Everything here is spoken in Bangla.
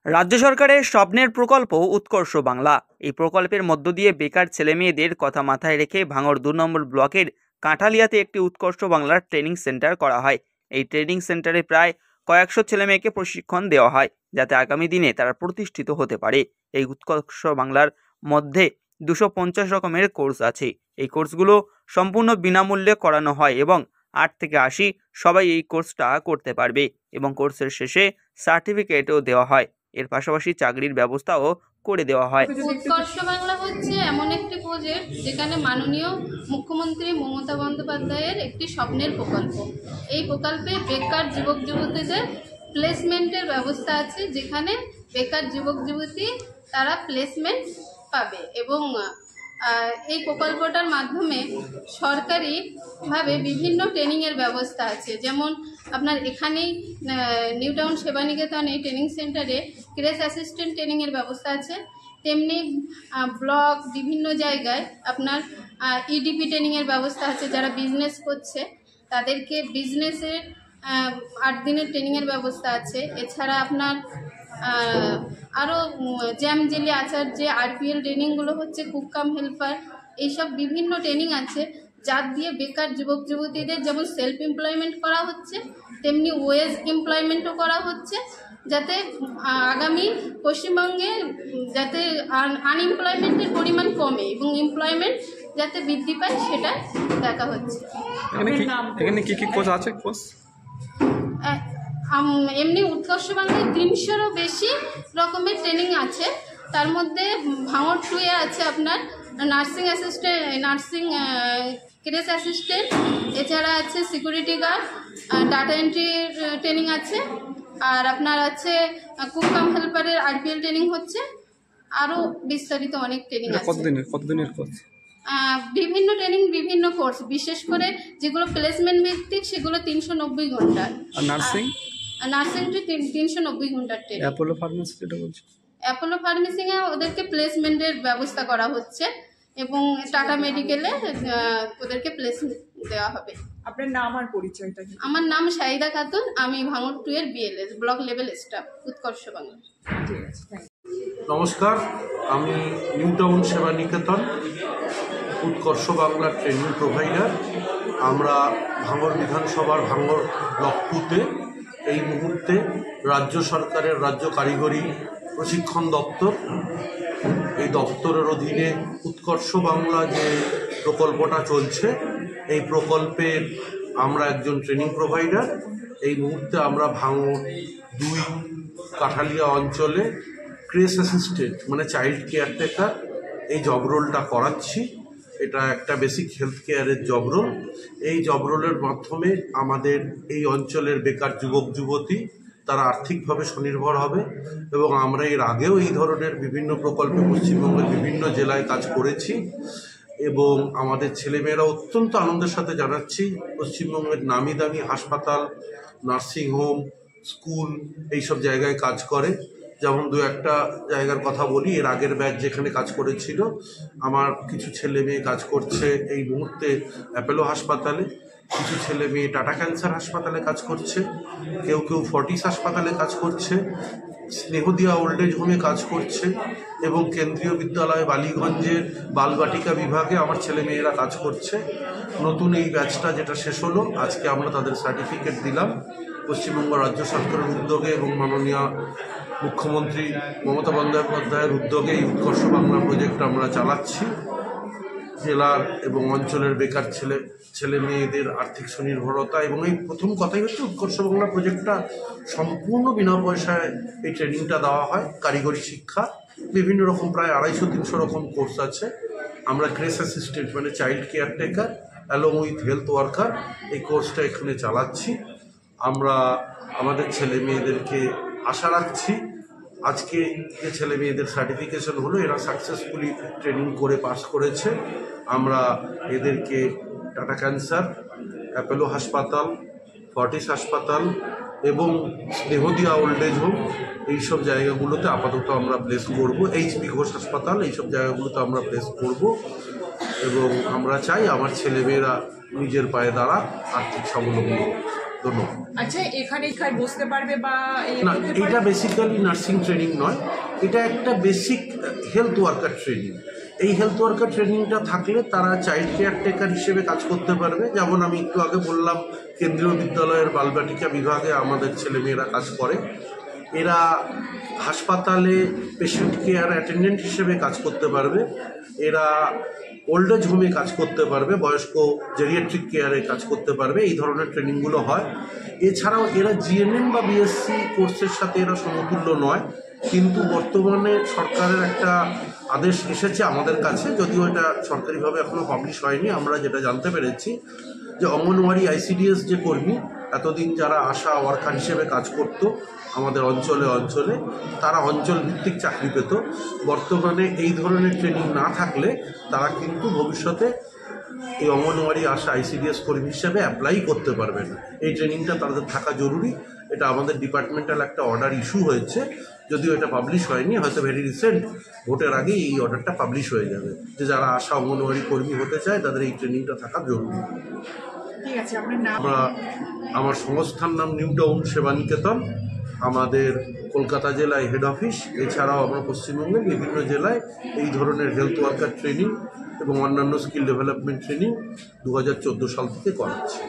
রাজ্য সরকারের স্বপ্নের প্রকল্প উৎকর্ষ বাংলা। এই প্রকল্পের মধ্য দিয়ে বেকার ছেলেমেয়েদের কথা মাথায় রেখে ভাঙড় ২ নম্বর ব্লকের কাঁঠালিয়াতে একটি উৎকর্ষ বাংলার ট্রেনিং সেন্টার করা হয়। এই ট্রেনিং সেন্টারে প্রায় কয়েকশো ছেলেমেয়েকে প্রশিক্ষণ দেওয়া হয়, যাতে আগামী দিনে তারা প্রতিষ্ঠিত হতে পারে। এই উৎকর্ষ বাংলার মধ্যে 250 রকমের কোর্স আছে। এই কোর্সগুলো সম্পূর্ণ বিনামূল্যে করানো হয় এবং 8 থেকে 80 সবাই এই কোর্সটা করতে পারবে এবং কোর্সের শেষে সার্টিফিকেটও দেওয়া হয়। এর পাশাপাশি চাকরির ব্যবস্থাও করে দেওয়া হয়। উৎকর্ষ বাংলা হচ্ছে এমন একটি প্রজেক্ট যেখানে মাননীয় মুখ্যমন্ত্রী মমতা বন্দ্যোপাধ্যায়ের একটি স্বপ্নের প্রকল্প। এই প্রকল্পে বেকার যুবক যুবতীদের প্লেসমেন্টের ব্যবস্থা আছে, যেখানে বেকার যুবক যুবতী তারা প্লেসমেন্ট পাবে এবং এই প্রকল্পটার মাধ্যমে সরকারিভাবে বিভিন্ন ট্রেনিংয়ের ব্যবস্থা আছে। যেমন আপনার এখানেই নিউ টাউন সেবানিকেতন এই ট্রেনিং সেন্টারে ক্রেশ অ্যাসিস্ট্যান্ট ট্রেনিংয়ের ব্যবস্থা আছে। তেমনি ব্লক বিভিন্ন জায়গায় আপনার ইডিপি ট্রেনিংয়ের ব্যবস্থা আছে। যারা বিজনেস করছে তাদেরকে বিজনেসের 8 দিনের ট্রেনিংয়ের ব্যবস্থা আছে। এছাড়া আপনার আরও জ্যাম জেলি আচার যে আরপিএল ট্রেনিংগুলো হচ্ছে, কুক কাম হেল্পার, এইসব বিভিন্ন ট্রেনিং আছে, যার দিয়ে বেকার যুবক যুবতীদের যেমন সেলফ এমপ্লয়মেন্ট করা হচ্ছে, তেমনি ওয়েজ এমপ্লয়মেন্টও করা হচ্ছে, যাতে আগামী পশ্চিমবঙ্গে যাতে আনএমপ্লয়মেন্টের পরিমাণ কমে এবং এমপ্লয়মেন্ট যাতে বৃদ্ধি পায় সেটা দেখা হচ্ছে। এখানে কি কি কোর্স আছে? এমনি উৎকর্ষ বাংলায় 300-এরও বেশি রকমের ট্রেনিং আছে। তার মধ্যে ভাঙড় 2-এ আছে আপনার nursing assistant, nursing crash assistant, এছাড়া আছে সিকিউরিটি গার্ড, ডাটা এন্ট্রির ট্রেনিং আছে, আর আপনার আছে কুক কাম হেল্পারের আরপিএল ট্রেনিং হচ্ছে, আরও বিস্তারিত অনেক ট্রেনিং আছে। কতদিনের কোর্স? বিভিন্ন ট্রেনিং, বিভিন্ন কোর্স, বিশেষ করে যেগুলো প্লেসমেন্ট ভিত্তিক সেগুলো 390 ঘন্টার। আর নার্সিংটি 390 ঘন্টার ট্রেনিং। অ্যাপোলো ফার্মেসি যেটা বলছি, অ্যাপোলো ফার্মেসিংয়ে ওদেরকে প্লেসমেন্টের ব্যবস্থা করা হচ্ছে এবং টাটা মেডিকেলে ওদেরকে প্লেসমেন্ট দেওয়া হবে। আপনার নাম আর পরিচয়টা? আমার নাম শাহিদা খাতুন, আমি ভাঙড় 2-এর বিএলএস ব্লক লেভেল স্টাফ, উৎকর্ষ বাংলা। নমস্কার, আমি নিউ টাউন সেবানিকেতন উৎকর্ষ বাংলার ট্রেনিং প্রোভাইডার। আমরা ভাঙড় বিধানসভার ভাঙড় ব্লক 2-তে এই মুহূর্তে রাজ্য সরকারের রাজ্য কারিগরি প্রশিক্ষণ দপ্তর, এই দপ্তরের অধীনে উৎকর্ষ বাংলা যে প্রকল্পটা চলছে, এই প্রকল্পের আমরা একজন ট্রেনিং প্রোভাইডার। এই মুহূর্তে আমরা ভাঙড় 2 কাঁঠালিয়া অঞ্চলে ক্রেশ অ্যাসিস্ট্যান্ট মানে চাইল্ড কেয়ারটেকার এই জব রোলটা করাচ্ছি। এটা একটা বেসিক হেলথ কেয়ারের জব রোল। এই জব রোলের মাধ্যমে আমাদের এই অঞ্চলের বেকার যুবক যুবতী তারা আর্থিকভাবে স্বনির্ভর হবে এবং আমরা এর আগেও এই ধরনের বিভিন্ন প্রকল্পে পশ্চিমবঙ্গের বিভিন্ন জেলায় কাজ করেছি এবং আমাদের ছেলেমেয়েরা অত্যন্ত আনন্দের সাথে জানাচ্ছি পশ্চিমবঙ্গের নামি দামি হাসপাতাল, নার্সিংহোম, স্কুল এইসব জায়গায় কাজ করে। যেমন 2-1টা জায়গার কথা বলি, এর আগের ব্যাচ যেখানে কাজ করেছিল আমার কিছু ছেলে মেয়ে কাজ করছে এই মুহূর্তে অ্যাপোলো হাসপাতালে, কিছু ছেলে মেয়ে টাটা ক্যান্সার হাসপাতালে কাজ করছে, কেউ ফর্টিস হাসপাতালে কাজ করছে, স্নেহদিয়া ওল্ড এজ হোমে কাজ করছে এবং কেন্দ্রীয় বিদ্যালয় বালিগঞ্জের বালবাটিকা বিভাগে আমার ছেলে মেয়েরা কাজ করছে। নতুন এই ব্যাচটা যেটা শেষ হলো, আজকে আমরা তাদের সার্টিফিকেট দিলাম পশ্চিমবঙ্গ রাজ্য সরকারের উদ্যোগে এবং মাননীয় মুখ্যমন্ত্রী মমতা বন্দ্যোপাধ্যায়ের উদ্যোগে এই উৎকর্ষ বাংলা প্রজেক্ট আমরা চালাচ্ছি। জেলার এবং অঞ্চলের বেকার ছেলে মেয়েদের আর্থিক স্বনির্ভরতা এবং এই প্রথম কথাই হচ্ছে উৎকর্ষ বাংলা প্রজেক্টটা সম্পূর্ণ বিনা পয়সায় এই ট্রেনিংটা দেওয়া হয়। কারিগরি শিক্ষা বিভিন্ন রকম প্রায় 250-300 রকম কোর্স আছে। আমরা ক্রেশ অ্যাসিস্ট্যান্ট মানে child caretaker along with health worker এই কোর্সটা এখানে চালাচ্ছি। আমরা আমাদের ছেলে মেয়েদেরকে আশা রাখছি আজকে যে ছেলে মেয়েদের সার্টিফিকেশন হলো এরা সাকসেসফুলি ট্রেনিং করে পাস করেছে। আমরা এদেরকে টাটা ক্যান্সার, অ্যাপোলো হাসপাতাল, ফর্টিস হাসপাতাল এবং স্নেহদিয়া ওল্ড এজ হোম এইসব জায়গাগুলোতে আপাতত আমরা প্লেস করব। এইচপি ঘোষ হাসপাতাল এইসব জায়গাগুলোতে আমরা প্লেস করব এবং আমরা চাই আমার ছেলেমেয়েরা নিজের পায়ে দাঁড়াক, আর্থিক স্বাবলম্বী। ধন্যবাদ। আচ্ছা, এখানে বসতে পারবে বা না, এটা বেসিক্যালি নার্সিং ট্রেনিং নয়, এটা একটা বেসিক হেলথ ওয়ার্কার ট্রেনিং। এই হেলথ ওয়ার্কার ট্রেনিংটা থাকলে তারা চাইল্ড কেয়ার টেকার হিসেবে কাজ করতে পারবে। যেমন আমি একটু আগে বললাম, কেন্দ্রীয় বিদ্যালয়ের বালবাটিকা বিভাগে আমাদের ছেলেমেয়েরা কাজ করে। এরা হাসপাতালে পেশেন্ট কেয়ার অ্যাটেন্ডেন্ট হিসেবে কাজ করতে পারবে। এরা ওল্ড এজ হোমে কাজ করতে পারবে, বয়স্ক জেরিয়াট্রিক কেয়ারে কাজ করতে পারবে। এই ধরনের ট্রেনিংগুলো হয়। এছাড়াও এরা জিএনএম বা বিএসসি কোর্সের সাথে এরা সমতুল্য নয়, কিন্তু বর্তমানে সরকারের একটা আদেশ এসেছে আমাদের কাছে, যদিও এটা সরকারিভাবে এখনও পাবলিশ হয়নি। আমরা যেটা জানতে পেরেছি যে অঙ্গনওয়াড়ি আইসিডিএস যে কর্মী এতদিন যারা আশা ওয়ার্কার হিসেবে কাজ করত আমাদের অঞ্চলে তারা অঞ্চল ভিত্তিক চাকরি পেত। বর্তমানে এই ধরনের ট্রেনিং না থাকলে তারা কিন্তু ভবিষ্যতে এই অঙ্গনওয়াড়ি আশা আইসিডিএস কর্মী হিসেবে অ্যাপ্লাই করতে পারবে না। এই ট্রেনিংটা তাদের থাকা জরুরি। এটা আমাদের ডিপার্টমেন্টাল একটা অর্ডার ইস্যু হয়েছে, যদিও এটা পাবলিশ হয়নি, হয়তো ভেরি রিসেন্ট ভোটের আগেই এই অর্ডারটা পাবলিশ হয়ে যাবে, যে যারা আশা অঙ্গনওয়াড়ি কর্মী হতে চায় তাদের এই ট্রেনিংটা থাকা জরুরি। ঠিক আছে, আপনার নাম? আমার সংস্থার নাম নিউ টাউন সেবা নিকেতন। আমাদের কলকাতা জেলায় হেড অফিস। এছাড়াও আমরা পশ্চিমবঙ্গের বিভিন্ন জেলায় এই ধরনের হেলথ ওয়ার্কার ট্রেনিং এবং অন্যান্য স্কিল ডেভেলপমেন্ট ট্রেনিং 2014 সাল থেকে করাচ্ছি।